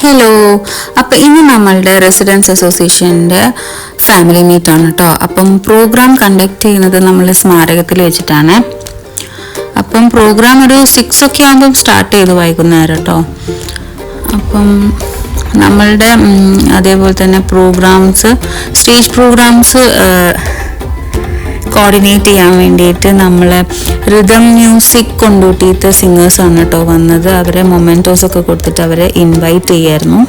Hello, അപ്പം ഇന്ന് നമ്മളുടെ റെസിഡൻസ് അസോസിയേഷൻ്റെ ഫാമിലി മീറ്റാണ് കേട്ടോ. അപ്പം പ്രോഗ്രാം കണ്ടക്ട് ചെയ്യുന്നത് നമ്മൾ സ്മാരകത്തിൽ വെച്ചിട്ടാണ്. അപ്പം പ്രോഗ്രാം ഒരു 6 ഒക്കെ ആകുമ്പം സ്റ്റാർട്ട് ചെയ്ത് വൈകുന്നേരം കേട്ടോ. അപ്പം നമ്മളുടെ അതേപോലെ തന്നെ സ്റ്റേജ് പ്രോഗ്രാംസ് കോർഡിനേറ്റ് ചെയ്യാൻ വേണ്ടിയിട്ട് നമ്മളെ റിതം മ്യൂസിക് കൊണ്ടുകൂട്ടിയിട്ട് സിംഗേഴ്സാണ് കേട്ടോ വന്നത്. അവരെ മൊമെൻറ്റോസ് ഒക്കെ കൊടുത്തിട്ട് അവരെ ഇൻവൈറ്റ് ചെയ്യായിരുന്നു.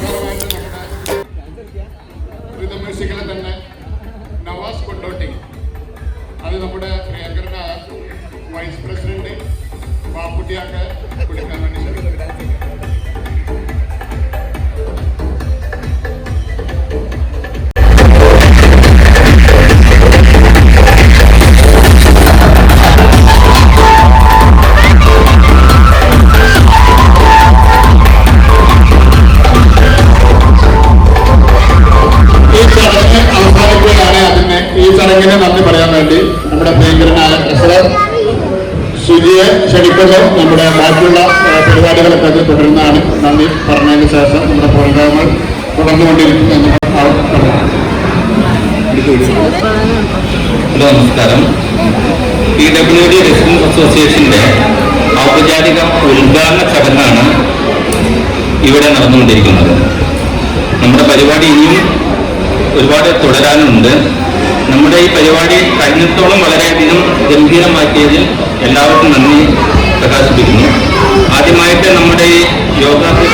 നന്ദി പറയാൻ വേണ്ടി നമ്മുടെ പ്രിയങ്കരനായ ട്രഷറർ സുജിയെ ക്ഷണിക്കുന്നു. നമ്മുടെ ബാക്കിയുള്ള പരിപാടികളൊക്കെ അത് തുടരുന്നതാണ്. നന്ദി പറഞ്ഞതിന് ശേഷം നമ്മുടെ പ്രോഗ്രാമുകൾ തുടർന്നുകൊണ്ടിരിക്കുന്നു. ഹലോ, നമസ്കാരം. PWD റെസിഡൻസ് അസോസിയേഷന്റെ ഔപചാരിക ഉദ്ഘാടന ചടങ്ങാണ് ഇവിടെ നടന്നുകൊണ്ടിരിക്കുന്നത്. നമ്മുടെ പരിപാടി ഇനിയും ഒരുപാട് തുടരാനുണ്ട്. നമ്മുടെ ഈ പരിപാടി കഴിഞ്ഞത്തോളം വളരെയധികം ഗംഭീരമാക്കിയതിൽ എല്ലാവർക്കും നന്ദി പ്രകാശിപ്പിക്കുന്നു. ആദ്യമായിട്ട് നമ്മുടെ ഈ യോഗത്തിൽ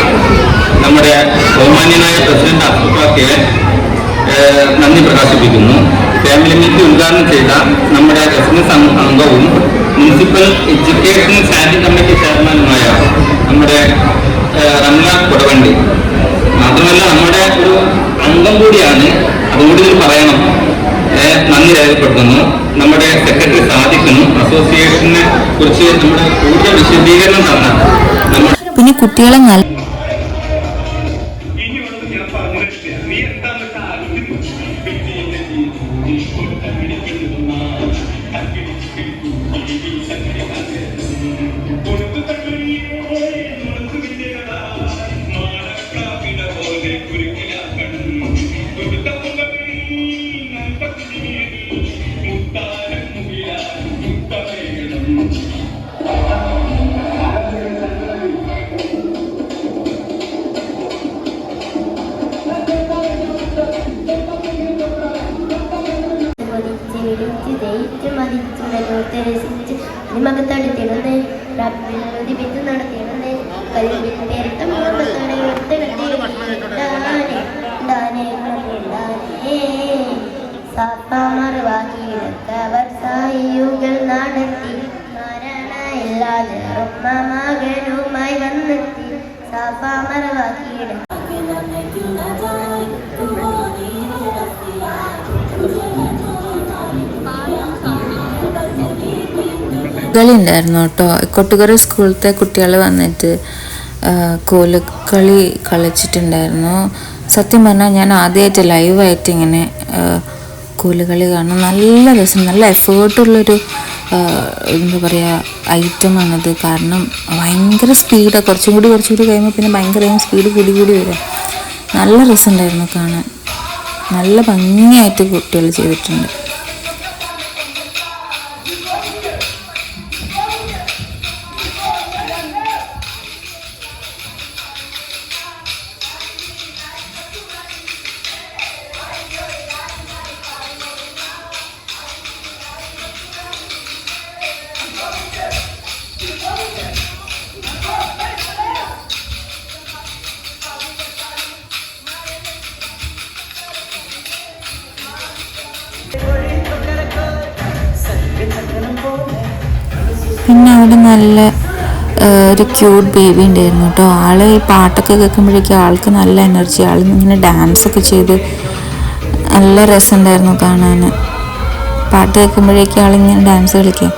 നമ്മുടെ ബഹുമാന്യനായ പ്രസിഡന്റ് അസ്ഫാക്കെ നന്ദി പ്രകാശിപ്പിക്കുന്നു. ഫാമിലി മീറ്റ് ഉദ്ഘാടനം ചെയ്ത നമ്മുടെ റെസിഡൻസ് അംഗവും മുനിസിപ്പൽ എഡ്യൂക്കേഷൻ സ്റ്റാൻഡിംഗ് കമ്മിറ്റി ചെയർമാനുമായ നമ്മുടെ റംലാൻ കൊടവണ്ടി, മാത്രമല്ല നമ്മുടെ ഒരു അംഗം കൂടിയാണ്, അതുകൂടി പറയണം. നന്ദി രേഖപ്പെടുത്തുന്നു. നമ്മുടെ സെക്രട്ടറി സാദിഖിനും അസോസിയേഷനെ കുറിച്ച് നമ്മുടെ കൂടുതൽ വിശദീകരണം തന്ന പിന്നെ കുട്ടികളെ മകത്തടുത്തിടുന്നേ റബ്ബിനുദിപ്പിച്ച് നടത്തിയിടുന്നേ കൽവിന്റെ സാപ്പാമറുവാക്കിയിടത്തവർ സായിയുകൾ നടത്തി മരണമില്ലാതെ മകനുമായി വന്നെത്തി സാപ്പാമറുവാക്കിയിട കളി ഉണ്ടായിരുന്നു കേട്ടോ. കൊട്ടുകര സ്കൂളിലത്തെ കുട്ടികൾ വന്നിട്ട് കോലുകളി കളിച്ചിട്ടുണ്ടായിരുന്നു. സത്യം പറഞ്ഞാൽ ഞാൻ ആദ്യമായിട്ട് ലൈവായിട്ട് ഇങ്ങനെ കോലുകളി കാണും. നല്ല രസം, നല്ല എഫേർട്ടുള്ളൊരു എന്താ പറയുക ഐറ്റമാണത്. കാരണം ഭയങ്കര സ്പീഡാണ്. കുറച്ചും കൂടി കഴിയുമ്പോൾ പിന്നെ ഭയങ്കര സ്പീഡ് കൂടി വരും. നല്ല രസമുണ്ടായിരുന്നു കാണാൻ. നല്ല ഭംഗിയായിട്ട് കുട്ടികൾ ചെയ്തിട്ടുണ്ട്. പിന്നെ അവിടെ നല്ല ഒരു ക്യൂട്ട് ബേബി ഉണ്ടായിരുന്നു കേട്ടോ. ആള് ഈ പാട്ടൊക്കെ കേൾക്കുമ്പോഴേക്കും ആൾക്ക് നല്ല എനർജി. ഇങ്ങനെ ഡാൻസൊക്കെ ചെയ്ത് നല്ല രസമുണ്ടായിരുന്നു കാണാൻ. പാട്ട് കേൾക്കുമ്പോഴേക്കും ആളിങ്ങനെ ഡാൻസ് കളിക്കും.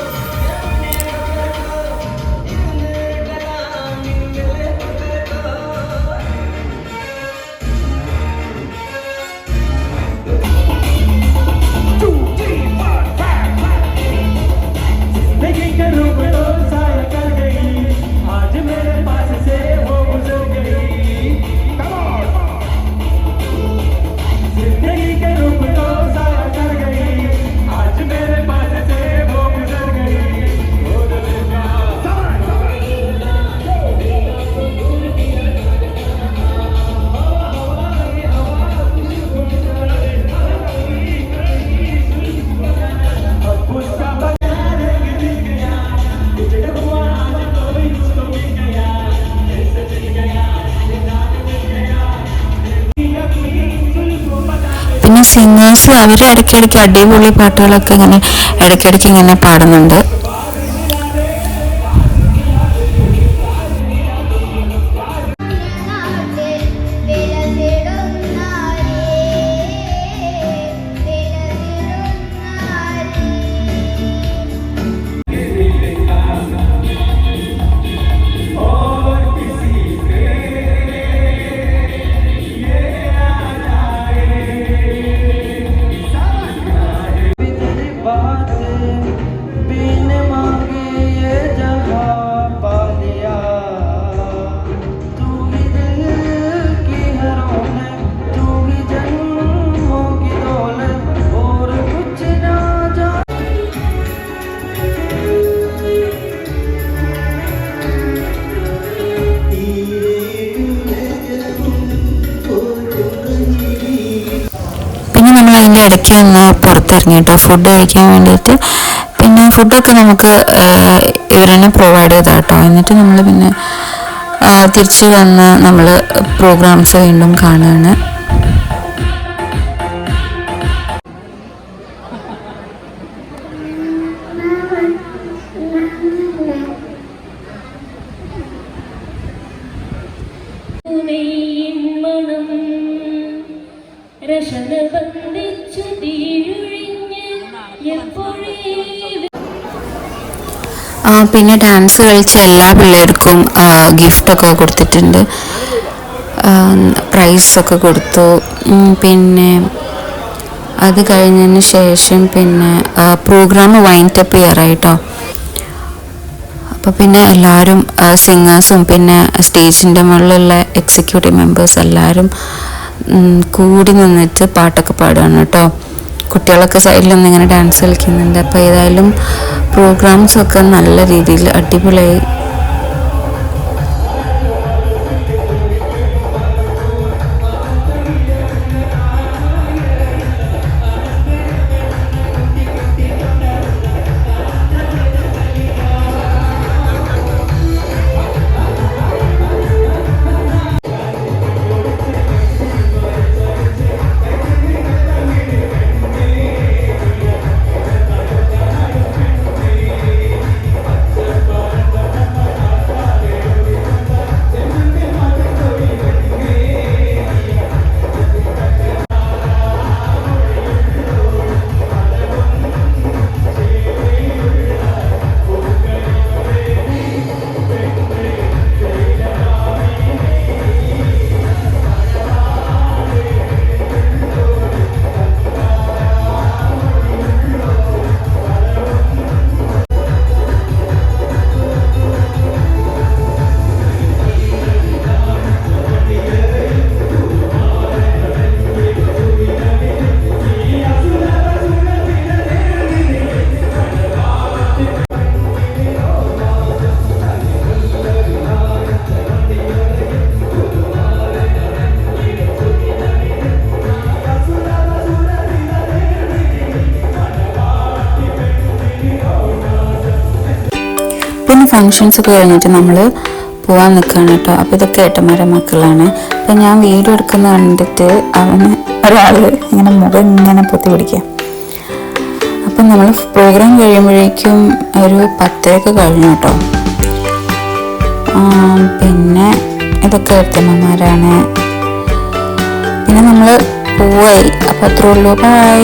പിന്നെ സിംഗേഴ്സ് അവർ ഇടയ്ക്കിടയ്ക്ക് അടിപൊളി പാട്ടുകളൊക്കെ ഇങ്ങനെ ഇടയ്ക്കിടയ്ക്ക് ഇങ്ങനെ പാടുന്നുണ്ട്. പിന്നെ നമ്മൾ അതിൻ്റെ ഇടയ്ക്ക് ഒന്ന് പുറത്തിറങ്ങി കേട്ടോ ഫുഡ് കഴിക്കാൻ വേണ്ടിയിട്ട്. പിന്നെ ഫുഡൊക്കെ നമുക്ക് ഇവർ തന്നെ പ്രൊവൈഡ് ചെയ്താൽ കേട്ടോ. എന്നിട്ട് നമ്മൾ പിന്നെ തിരിച്ച് വന്ന് നമ്മൾ പ്രോഗ്രാംസ് വീണ്ടും കാണുകയാണ്. പിന്നെ ഡാൻസ് കളിച്ച എല്ലാ പിള്ളേർക്കും ഗിഫ്റ്റൊക്കെ കൊടുത്തിട്ടുണ്ട്, പ്രൈസൊക്കെ കൊടുത്തു. പിന്നെ അത് കഴിഞ്ഞതിന് ശേഷം പിന്നെ പ്രോഗ്രാം വൈൻഡപ്പ് ചെയ്യാറായിട്ടോ. അപ്പോൾ പിന്നെ എല്ലാവരും സിംഗേഴ്സും പിന്നെ സ്റ്റേജിൻ്റെ മുകളിലുള്ള എക്സിക്യൂട്ടീവ് മെമ്പേഴ്സ് എല്ലാവരും കൂടി നിന്നിട്ട് പാട്ടൊക്കെ പാടുകയാണ് കേട്ടോ. കുട്ടികളൊക്കെ സൈഡിൽ നിന്ന് ഇങ്ങനെ ഡാൻസ് കളിക്കുന്നുണ്ട്. അപ്പോൾ ഏതായാലും പ്രോഗ്രാംസൊക്കെ നല്ല രീതിയിൽ അടിപൊളിയായി. ഫങ്ഷൻസ് ഒക്കെ കഴിഞ്ഞിട്ട് നമ്മൾ പോകാൻ നിൽക്കുകയാണ് കേട്ടോ. അപ്പോൾ ഇതൊക്കെ ഏട്ടന്മാരുടെ മക്കളാണ്. അപ്പം ഞാൻ വീഡിയോ എടുക്കുന്ന കണ്ടിട്ട് അവന് ഒരാൾ ഇങ്ങനെ മുഖം ഇങ്ങനെ പൊത്തി പിടിക്കുക. അപ്പം നമ്മൾ പ്രോഗ്രാം കഴിയുമ്പോഴേക്കും ഒരു 10 കഴിഞ്ഞു കേട്ടോ. പിന്നെ ഇതൊക്കെ ഏട്ടന്മാരാണ്. പിന്നെ നമ്മൾ പോയി. അപ്പോൾ അത്രേ ഉള്ളൂ. ബൈ.